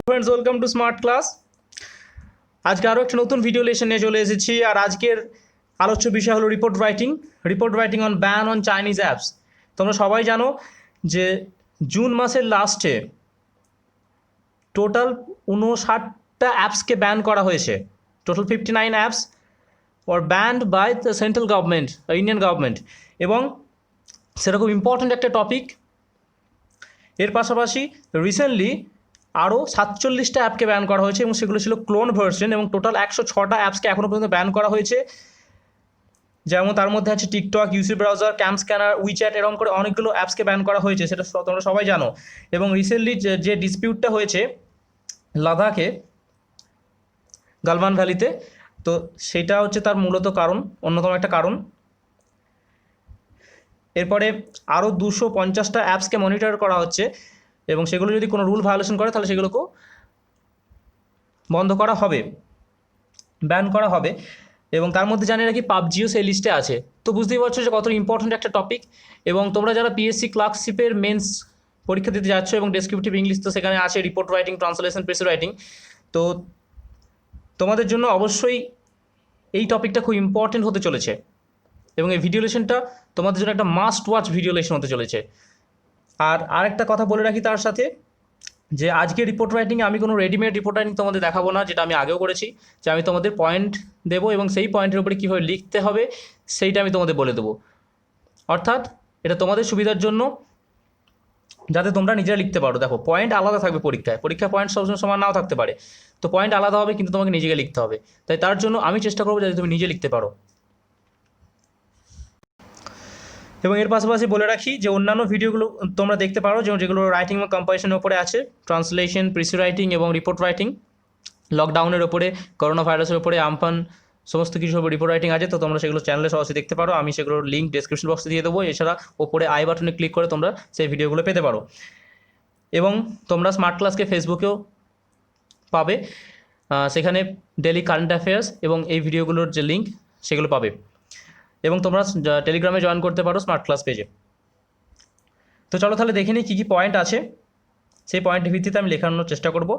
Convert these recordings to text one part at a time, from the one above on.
Friends, welcome to smart class. আজকে আরও একটা নতুন ভিডিও লেসন নিয়ে চলে এসেছি। আর আজকের আলোচ্য বিষয় হলো report writing on ban on Chinese apps. তোমরা সবাই জানো যে জুন মাসের লাস্টে টোটাল 59টা অ্যাপসকে ব্যান করা হয়েছে। Total 59 apps are banned by the central government, Indian government. এবং সেটা খুব ইম্পর্ট্যান্ট একটা টপিক। এর পাশাপাশি রিসেন্টলি আরও 47টা অ্যাপকে ব্যান করা হয়েছে এবং সেগুলো ছিল ক্লোন ভার্সন, এবং টোটাল 106টা অ্যাপসকে এখনও পর্যন্ত ব্যান করা হয়েছে। যেমন তার মধ্যে আছে TikTok, UC browser, CamScanner, WeChat, এরকম করে অনেকগুলো অ্যাপসকে ব্যান করা হয়েছে, সেটা তোমরা সবাই জানো। এবং রিসেন্টলি যে ডিসপিউটটা হয়েছে লাদাখে, গালওয়ান ভ্যালিতে, তো সেটা হচ্ছে তার মূলত কারণ, অন্যতম একটা কারণ। এরপরে আরও 250টা অ্যাপসকে মনিটর করা হচ্ছে, এবং সেগুলো যদি কোনো রুল ভায়োলেশন করে তাহলে সেগুলোকেও বন্ধ করা হবে, ব্যান করা হবে। এবং তার মধ্যে জানিয়ে রাখি পাবজিও সেই লিস্টে আছে। তো বুঝতেই পারছো যে কত ইম্পর্ট্যান্ট একটা টপিক। এবং তোমরা যারা পিএসসি ক্লার্কশিপের মেন্স পরীক্ষা দিতে যাচ্ছ এবং ডেসক্রিপটিভ ইংলিশ তো সেখানে আছে, report writing, translation, press writing, তো তোমাদের জন্য অবশ্যই এই টপিকটা খুব ইম্পর্টেন্ট হতে চলেছে। এবং এই ভিডিও লেসনটা তোমাদের জন্য একটা মাস্ট ওয়াচ ভিডিও লেসন হতে চলেছে। আর আরেকটা কথা বলে রাখি তার সাথে, যে আজকে রিপোর্ট রাইটিংয়ে আমি কোনো রেডিমেড রিপোর্ট রাইটিং তোমাদের দেখাবো না, যেটা আমি আগেও করেছি, যে আমি তোমাদের পয়েন্ট দেবো এবং সেই পয়েন্টের উপরে কীভাবে লিখতে হবে সেইটা আমি তোমাদের বলে দেবো। অর্থাৎ এটা তোমাদের সুবিধার জন্য, যাতে তোমরা নিজেরা লিখতে পারো। দেখো, পয়েন্ট আলাদা থাকবে পরীক্ষায় পয়েন্ট সবসময় সমান নাও থাকতে পারে, তো পয়েন্ট আলাদা হবে, কিন্তু তোমাকে নিজেকে লিখতে হবে। তাই তার জন্য আমি চেষ্টা করবো যাতে তুমি নিজে লিখতে পারো। এবং এর পাশাপাশি বলে রাখি যে অন্যান্য ভিডিওগুলো তোমরা দেখতে পারো, যেগুলো রাইটিং এবং কম্পারিশনের ওপরে আছে, ট্রান্সলেশন, প্রেস রাইটিং এবং রিপোর্ট রাইটিং, লকডাউনের ওপরে, করোনা ভাইরাসের ওপরে, আমফান, সমস্ত কিছু রিপোর্ট রাইটিং আছে। তো তোমরা সেগুলো চ্যানেলে সরাসরি দেখতে পারো, আমি সেগুলোর লিঙ্ক ডেসক্রিপশন বক্সে দিয়ে দেবো। এছাড়া ওপরে আই বাটনে ক্লিক করে তোমরা সেই ভিডিওগুলো পেতে পারো। এবং তোমরা স্মার্ট ক্লাসকে ফেসবুকেও পাবে, সেখানে ডেলি কারেন্ট অ্যাফেয়ার্স এবং এই ভিডিওগুলোর যে লিঙ্ক সেগুলো পাবে। এবং তোমরা টেলিগ্রামে জয়েন করতে পারো স্মার্ট ক্লাস পেজে। তো চলো তাহলে দেখে নিই কী কী পয়েন্ট আছে। সেই পয়েন্টের ভিত্তিতে আমি লেখানোর চেষ্টা করব,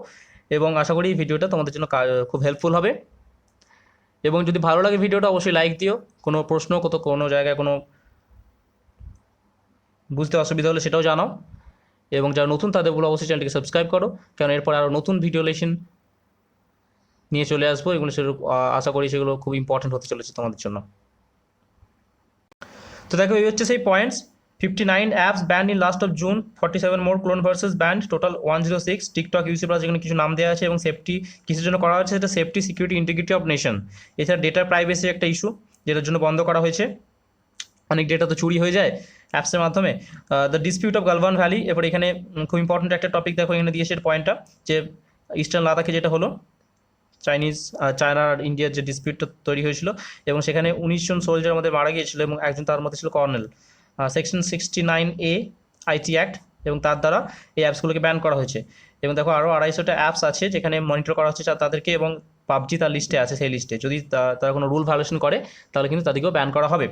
এবং আশা করি এই ভিডিওটা তোমাদের জন্য খুব হেল্পফুল হবে। এবং যদি ভালো লাগে ভিডিওটা অবশ্যই লাইক দিও। কোনো প্রশ্ন, কোনো জায়গায় কোনো বুঝতে অসুবিধা হলে সেটাও জানাও। এবং যারা নতুন তাদের বলে অবশ্যই চ্যানেলটিকে সাবস্ক্রাইব করো, কারণ এরপর আরও নতুন ভিডিও লেসন নিয়ে চলে আসবো, এগুলো সেগুলো আশা করি সেগুলো খুব ইম্পর্টেন্ট হতে চলেছে তোমাদের জন্য। তো দেখো, এই হচ্ছে সেই points. 59 apps banned in last of June, 47 more clone versions banned, total 106। TikTok, UC plus, যেখানে কিছু নাম দেওয়া আছে, এবং সেফটি কিসের জন্য করা হয়েছে, সেটা safety, security, integrity of nation. এছাড়া ডেটা প্রাইভেসি একটা ইস্যু, যেটার জন্য বন্ধ করা হয়েছে। অনেক ডেটা তো চুরি হয়ে যায় অ্যাপসের মাধ্যমে। The dispute of Galwan valley, এরপর এখানে খুব ইম্পর্টেন্ট একটা টপিক দেখো এখানে দিয়েছে পয়েন্টটা, যে ইস্টার্ন লাদাখে যেটা হলো চায়না আর ইন্ডিয়ার যে ডিসপিউটটা তৈরি হয়েছিল, এবং সেখানে 19 জন সোলজার মধ্যে মারা গিয়েছিল, এবং একজন তার মধ্যে ছিল colonel. Section 69A IT act, এবং তার দ্বারা এই অ্যাপসগুলোকে ব্যান করা হয়েছে। এবং দেখো আরও 250টা অ্যাপস আছে যেখানে মনিটর করা হচ্ছে তাদেরকে, এবং পাবজি তার লিস্টে আছে, সেই লিস্টে যদি তারা কোনো রুল ভায়োলেশন করে তাহলে কিন্তু তাদেরকেও ব্যান করা হবে।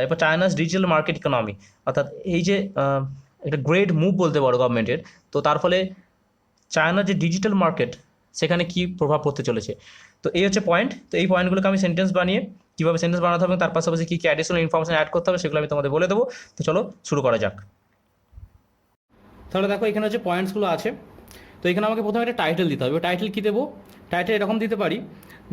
এরপর চায়নাস ডিজিটাল মার্কেট ইকোনমি, অর্থাৎ এই যে একটা গ্রেট মুভ বলতে পারো গভর্নমেন্টের, তো তার ফলে চায়নার যে ডিজিটাল মার্কেট সেখানে কী প্রভাব পড়তে চলেছে। তো এই হচ্ছে পয়েন্ট। তো এই পয়েন্টগুলোকে আমি সেন্টেন্স বানিয়ে কীভাবে সেন্টেন্স বানাতে হবে, তার পাশাপাশি কী কী অ্যাডিশনাল ইনফরমেশন অ্যাড করতে হবে সেগুলো আমি তোমাদের বলে দেবো। তো চলো শুরু করা যাক। তাহলে দেখো, এখানে হচ্ছে পয়েন্টসগুলো আছে। তো এখানে আমাকে প্রথমে একটা টাইটেল দিতে হবে। টাইটেল কী দেবো? টাইটেল এরকম দিতে পারি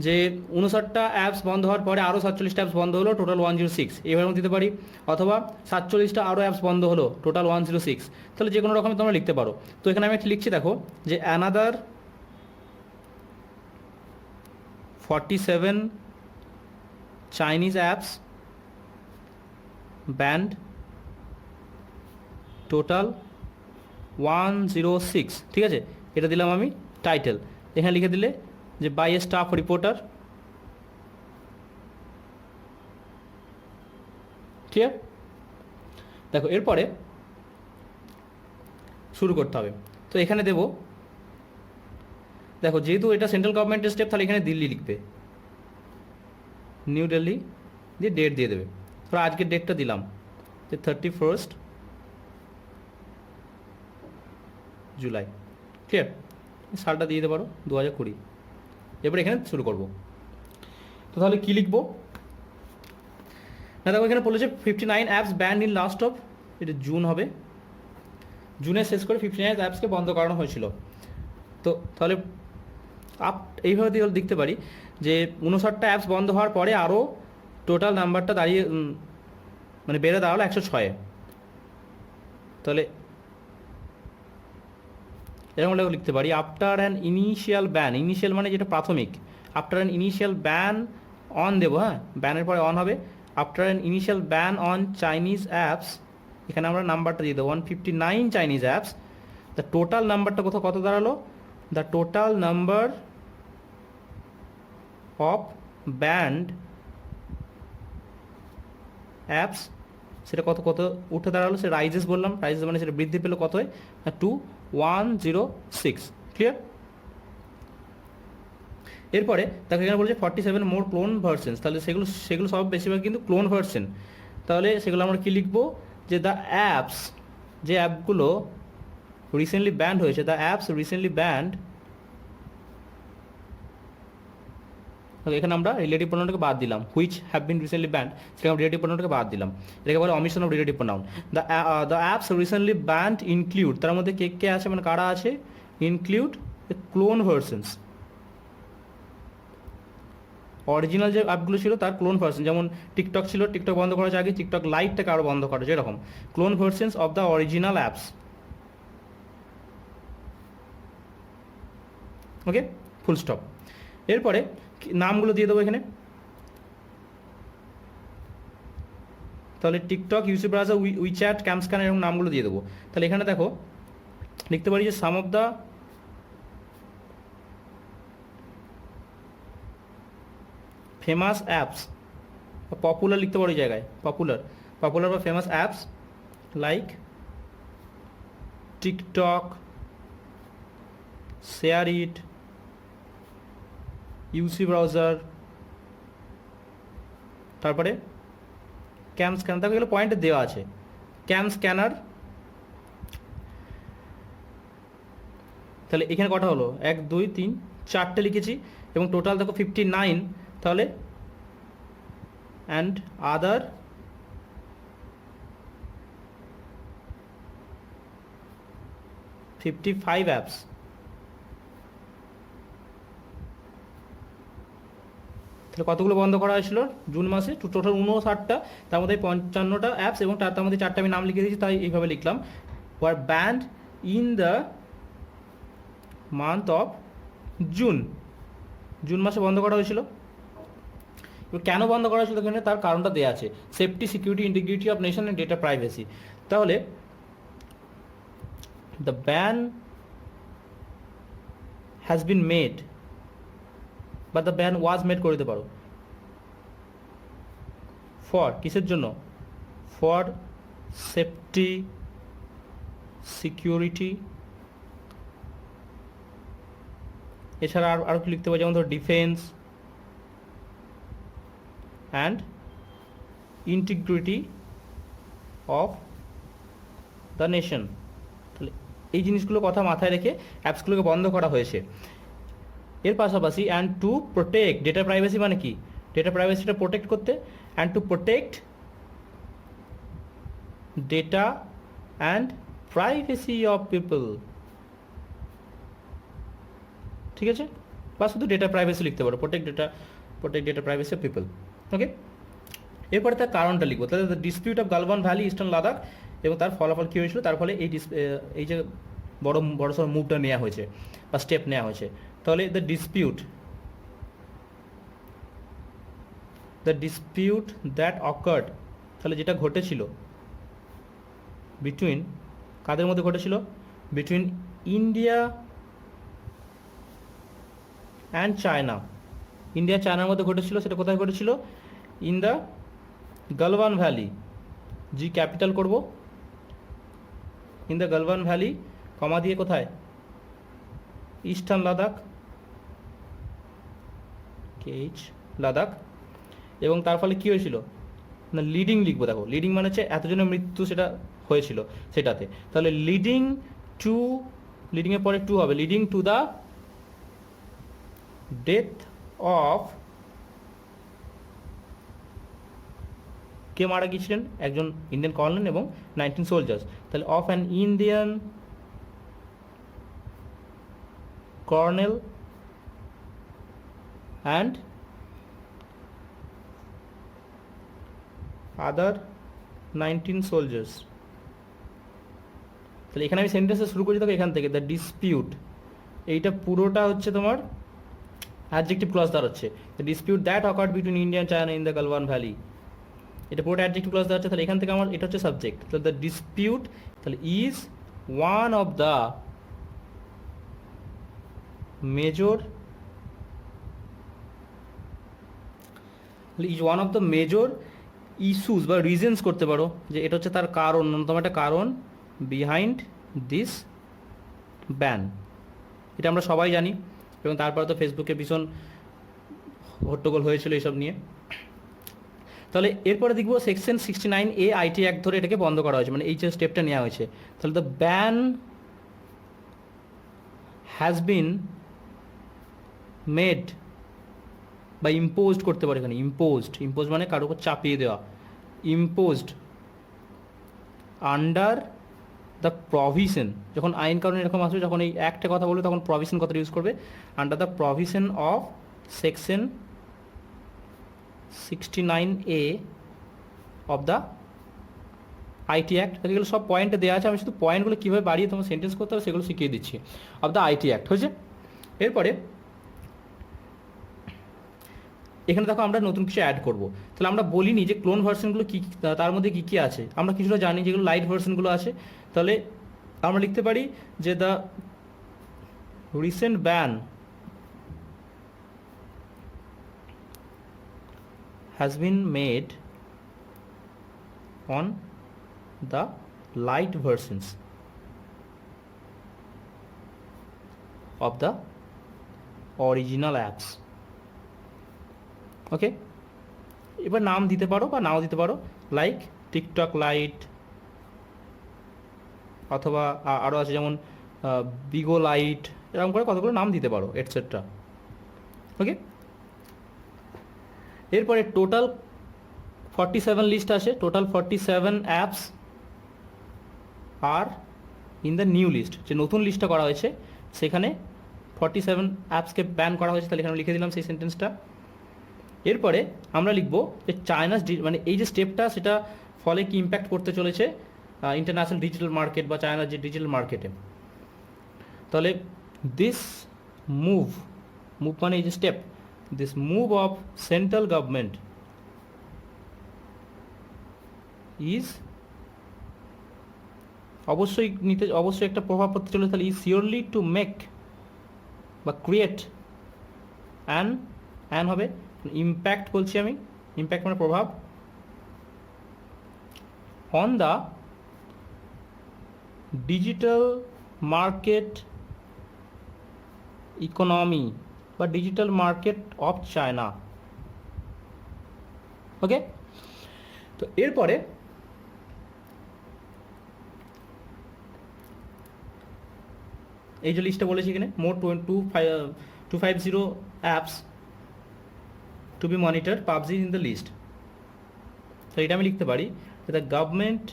যে 59টা অ্যাপস বন্ধ হওয়ার পরে আরও 47টা অ্যাপস বন্ধ হলো, টোটাল 106, এভাবে দিতে পারি। অথবা 47টা আরও অ্যাপস বন্ধ হলো, টোটাল 106। তাহলে যে কোনো রকমই তোমরা লিখতে পারো। তো এখানে আমি একটা লিখছি, দেখো, যে another 47 Chinese apps band, total 106। ঠিক আছে, এটা দিলাম আমি টাইটেল। এখানে লিখে দিলে যে বাই এ স্টাফ রিপোর্টার। ঠিক আছে, দেখো এরপরে শুরু করতে হবে। তো এখানে দেব, দেখো যেহেতু এটা সেন্ট্রাল গভর্নমেন্টের স্টেপ, তাহলে এখানে দিল্লি লিখবে, নিউ দিল্লি দিয়ে ডেট দিয়ে দেবে। ধরো আজকের ডেটটা দিলাম যে 31 জুলাই। ঠিক আছে, সালটা দিয়ে দিতে পারো 2020। এরপর এখানে শুরু করব। তো তাহলে কী লিখবো না, দেখো এখানে বলেছে 59 apps banned in last of, এটা জুন হবে, জুনে শেষ করে 59 অ্যাপসকে বন্ধ করানো হয়েছিল। তো তাহলে এইভাবে দেখতে পারি যে 59টা অ্যাপস বন্ধ হওয়ার পরে আরও টোটাল নাম্বারটা দাঁড়িয়ে মানে বেড়ে দাঁড়ালো 106। তাহলে এরকম লিখতে পারি, after an initial ban, initial মানে যেটা প্রাথমিক, after an initial ban on দেবো, হ্যাঁ ব্যানের পরে অন হবে, after an initial ban on Chinese apps, এখানে আমরা নাম্বারটা দিয়ে দেবো 159 চাইনিজ অ্যাপস, দ্য টোটাল নাম্বারটা কত দাঁড়ালো, the total number of band apps সেটা কত উঠে দাঁড়ালো, সে রাইজেস বললাম, রাইজেস মানে সেটা বৃদ্ধি পেলো কত হয় 2106। ক্লিয়ার? এরপরে তাকে এখানে বলছে 47 মোর ক্লোন ভার্সেন্স, তাহলে সেগুলো সব বেশিরভাগ কিন্তু ক্লোন ভার্সেন। তাহলে সেগুলো আমরা কি লিখবো, যে দ্য অ্যাপস, যে অ্যাপগুলো রিসেন্টলি ব্যান্ড হয়েছে, দ্য অ্যাপস রিসেন্টলি ব্যান্ড, এখানে আমরা রিলেটিভ প্রোনাউনটাকে বাদ দিলাম, which have been recently band, সেখানে রিলেটিভ প্রোনাউনটাকে বাদ দিলাম, এটাকে বলে omission of relative pronoun. The apps recently band include, তার মধ্যে কে আছে মানে কারা আছে, ইনক্লুড ক্লোন ভার্সেন্স, অরিজিনাল যে অ্যাপগুলো ছিল তার ক্লোন ভার্সন, যেমন টিকটক ছিল, টিকটক বন্ধ করার আগে টিকটক লাইটটাকে আরও বন্ধ করা, যেরকম clone versions of the original apps. Okay, full stop. এরপরে নামগুলো দিয়ে দেবো এখানে, তাহলে TikTok, UC browser, WeChat, CamScanner এরকম নামগুলো দিয়ে দেবো। তাহলে এখানে দেখো লিখতে পারি যে some of the famous apps, popular লিখতে পারো এই জায়গায়, পপুলার বা famous apps like TikTok, SHAREit, UC browser, তারপরে ক্যাম স্ক্যানার, দেখো এগুলো পয়েন্টে দেওয়া আছে, ক্যাম স্ক্যানার। তাহলে এখানে কটা হলো 1 2 3 4টে লিখেছি এবং টোটাল দেখো 59, তাহলে অ্যান্ড আদার 55 অ্যাপস। তাহলে কতগুলো বন্ধ করা হয়েছিল জুন মাসে, টোটাল 59টা, তার মধ্যে 55টা অ্যাপস এবং তার মধ্যে 4টা আমি নাম লিখে দিয়েছি, তাই এইভাবে লিখলাম, were banned in the month of June, June মাসে বন্ধ করা হয়েছিল। কেন বন্ধ করা হয়েছিল এখানে তার কারণটা দেওয়া আছে, safety, security, integrity of nation and data privacy. তাহলে the ban has been made বা দ্য ব্যান ওয়াজ মেড করে দিতে পারো, ফর কিসের জন্য, ফর সেফটি, সিকিউরিটি, এছাড়া আরও কি লিখতে পারো, যেমন ধরো defence and integrity of the nation. তাহলে এই জিনিসগুলো কথা মাথায় রেখে অ্যাপসগুলোকে বন্ধ করা হয়েছে। এর পাশাপাশি and to protect data privacy, মানে কি, ডেটা প্রাইভেসিটা প্রোটেক্ট করতে, and to protect data and privacy of people, ঠিক আছে, বা শুধু ডেটা প্রাইভেসি লিখতে পারো, protect data privacy of people. Okay, এরপরে তার কারণটা লিখবো, তাহলে the dispute of Galwan valley, eastern Ladakh, এবং তার ফলাফল কী হয়েছিল, তার ফলে এই যে বড় সড়ো মুভটা নেওয়া হয়েছে বা স্টেপ নেওয়া হয়েছে। তাহলে দ্য ডিসপিউট দ্যাট অকার্ড, তাহলে যেটা ঘটেছিল বিটুইন, কাদের মধ্যে ঘটেছিল, between India and China, India চায়নার মধ্যে ঘটেছিল, সেটা কোথায় ঘটেছিল, in the Galwan valley, G capital করব, ইন দ্য গালওয়ান ভ্যালি, কমা দিয়ে কোথায়, ইস্টার্ন লাদাখ, কেএইচ লাদাখ, এবং তার ফলে কী হয়েছিল না, লিডিং লিখবো, দেখো লিডিং মানে হচ্ছে এতজনের মৃত্যু সেটা হয়েছিল সেটাতে, তাহলে লিডিংয়ের পরে টু হবে, leading to the death of, কে মারা গিয়েছিলেন? একজন ইন্ডিয়ান কর্নেল এবং 19 সোলজার্স। তাহলে of an Indian colonel and other 19 soldiers. তাহলে এখানে আমি সেন্টেন্সে শুরু করি তবে এখান থেকে, দ্য ডিসপিউট, এইটা পুরোটা হচ্ছে তোমার অ্যাডজেক্টিভ ক্লজ দাঁড়াচ্ছে। The dispute that occurred between India and China in the Galwan valley, এটা পুরোটা অ্যাডজেক্টিভ ক্লজ দাঁড়াচ্ছে। তাহলে এখান থেকে আমার এটা হচ্ছে সাবজেক্ট। তাহলে দ্য ডিসপিউট তাহলে is one of the major, is one of the major issues বা রিজনস করতে পারো, যে এটা হচ্ছে তার কারণ, অন্যতম একটা কারণ বিহাইন্ড দিস ব্যান। এটা আমরা সবাই জানি, এবং তারপরে তো ফেসবুকে ভীষণ হট্টগোল হয়েছিল এইসব নিয়ে। তাহলে এরপরে দেখবো সেকশন 69A আইটি অ্যাক্ট ধরে এটাকে বন্ধ করা হয়েছে, মানে এই যে স্টেপটা নেওয়া হয়েছে। তাহলে the ban has been made বা ইম্পোজড করতে পারে এখানে, ইম্পোজড মানে কারোর উপর চাপিয়ে দেওয়া, ইম্পোজড আন্ডার দ্য প্রভিশন, যখন আইন কারণ এরকম আসবে, যখন এই অ্যাক্টের কথা বলবে তখন প্রভিশন কথা ইউজ করবে, under the provision of section 69A of the IT act. এগুলো সব পয়েন্টে দেওয়া আছে, আমি শুধু পয়েন্টগুলো কীভাবে বাড়িয়ে তোমার সেন্টেন্স করতে হবে সেগুলো শিখিয়ে দিচ্ছি। অফ দ্য আইটি অ্যাক্ট হয়েছে। এরপরে এখানে দেখো আমরা নতুন কিছু অ্যাড করব। তাহলে আমরা বলিনি যে ক্লোন ভার্সনগুলো কী, তার মধ্যে কী কী আছে আমরা কিছুটা জানি, যেগুলো লাইট ভার্সনগুলো আছে। তাহলে আমরা লিখতে পারি যে the recent ban has been made on the light versions of the original apps. ওকে, এবার নাম দিতে পারো বা নাও দিতে পারো, লাইক টিকটক লাইট, অথবা আরও আছে যেমন বিগো লাইট, এরকম করে কতগুলো নাম দিতে পারো এটসেট্রা। ওকে, এরপরে টোটাল 47 লিস্ট আছে, total 47 apps are in the new list, যে নতুন লিস্টটা করা হয়েছে সেখানে 47 অ্যাপসকে ব্যান করা হয়েছে। তাহলে এখানে লিখে দিলাম সেই সেন্টেন্সটা। এরপরে আমরা লিখবো যে চায়নাস, মানে এই যে স্টেপটা সেটা ফলে কি ইম্প্যাক্ট করতে চলেছে ইন্টারন্যাশনাল ডিজিটাল মার্কেট বা চায়নার যে ডিজিটাল মার্কেটে। তাহলে দিস মুভ মানে এই যে step, this move of central government is অবশ্যই একটা প্রভাব পড়তে চলে। তাহলে is surely to make বা create an হবে impact, বলছি আমি, impact মানে প্রভাব, on the digital market economy বা digital market of China. Okay, তো এরপরে এই যে লিস্টটা বলেছি এখানে, মোট 250 apps to be monitor PUBG in the list. তো এটা আমি লিখতে পারি, the government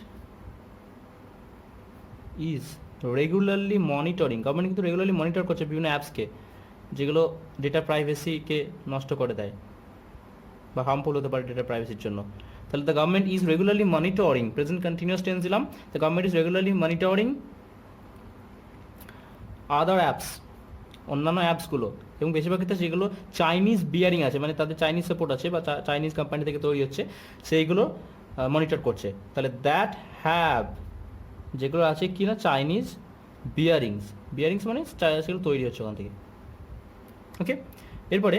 is regularly monitoring, government কিন্তু রেগুলারলি মনিটর করছে বিভিন্ন অ্যাপসকে যেগুলো ডেটা প্রাইভেসিকে নষ্ট করে দেয় বা হার্মফুল হতে পারে ডেটা প্রাইভেসির জন্য। তাহলে the government is regularly monitoring, present continuous tense দিলাম, the government is regularly monitoring other apps, অন্যান্য অ্যাপসগুলো, এবং বেশিরভাগ ক্ষেত্রে যেগুলো চাইনিজ বিয়ারিং আছে, মানে তাদের চাইনিজ সাপোর্ট আছে বা চাইনিজ কোম্পানি থেকে তৈরি হচ্ছে, সেইগুলো মনিটর করছে। তাহলে দ্যাট হ্যাভ, যেগুলো আছে কি না চাইনিজ বিয়ারিংস মানে সেগুলো তৈরি হচ্ছে ওখান থেকে। ওকে, এরপরে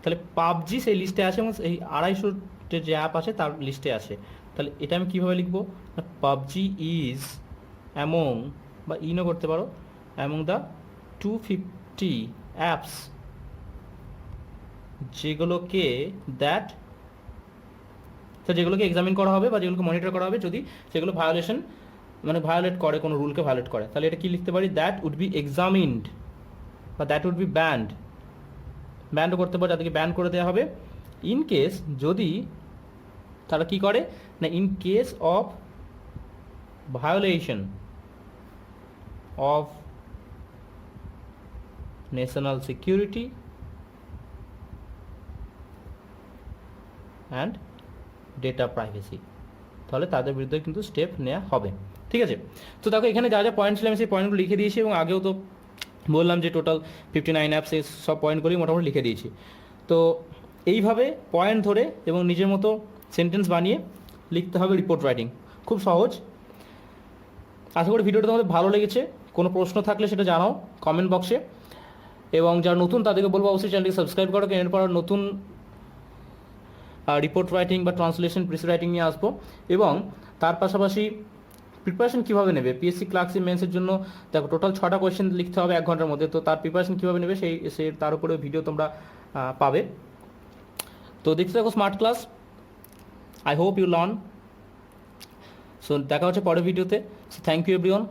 তাহলে পাবজি সেই লিস্টে আছে এবং এই 250 যে অ্যাপ আছে তার লিস্টে আছে। তাহলে এটা আমি কীভাবে লিখবো, পাবজি ইজ অ্যামং বা ইনও করতে পারো, অ্যামং দ্য 250 অ্যাপস যেগুলোকে যেগুলোকে এক্সামিন করা হবে বা যেগুলোকে মনিটর করা হবে যদি সেগুলো ভায়োলেট করে, কোনো রুলকে ভায়োলেট করে। তাহলে এটা কি লিখতে পারি, দ্যাট উড বি এক্সামিনড বা দ্যাট উড বি ব্যান্ড ব্যানও করতে পারে, তাদেরকে ব্যান করে দেওয়া হবে। ইন কেস যদি তারা কি করে না, in case of violation of national security and data privacy, তাহলে তাদের বিরুদ্ধে কিন্তু স্টেপ নেওয়া হবে। ঠিক আছে, তো দেখো এখানে যা যা পয়েন্ট ছিল আমি সেই পয়েন্টগুলো লিখে দিয়েছি, এবং আগেও তো বললাম যে টোটাল 59 অ্যাপসে সব পয়েন্টগুলোই মোটামুটি লিখে দিয়েছি। তো এইভাবে পয়েন্ট ধরে এবং নিজের মতো সেন্টেন্স বানিয়ে লিখতে হবে রিপোর্ট রাইটিং, খুব সহজ। আশা করি ভিডিওটা তোমাদের ভালো লেগেছে। কোনো প্রশ্ন থাকলে সেটা জানাও কমেন্ট বক্সে, এবং যারা নতুন তাদেরকে বলবো অবশ্যই চ্যানেলটিকে সাবস্ক্রাইব করো, কারণ এরপর নতুন রিপোর্ট রাইটিং বা ট্রান্সলেশন প্রিসি রাইটিং নিয়ে আসবো। এবং তার পাশাপাশি প্রিপারেশন কীভাবে নেবে, পিএসসি ক্লার্কশিপ মেন্সের জন্য দেখো টোটাল 6টা কোয়েশ্চেন লিখতে হবে 1 ঘন্টার মধ্যে, তো তার প্রিপারেশন কীভাবে নেবে সেই তার উপরে ভিডিও তোমরা পাবে। তো দেখতে থাকো smart class, I hope you learn. So দেখা হচ্ছে পরের ভিডিওতে। So thank you everyone.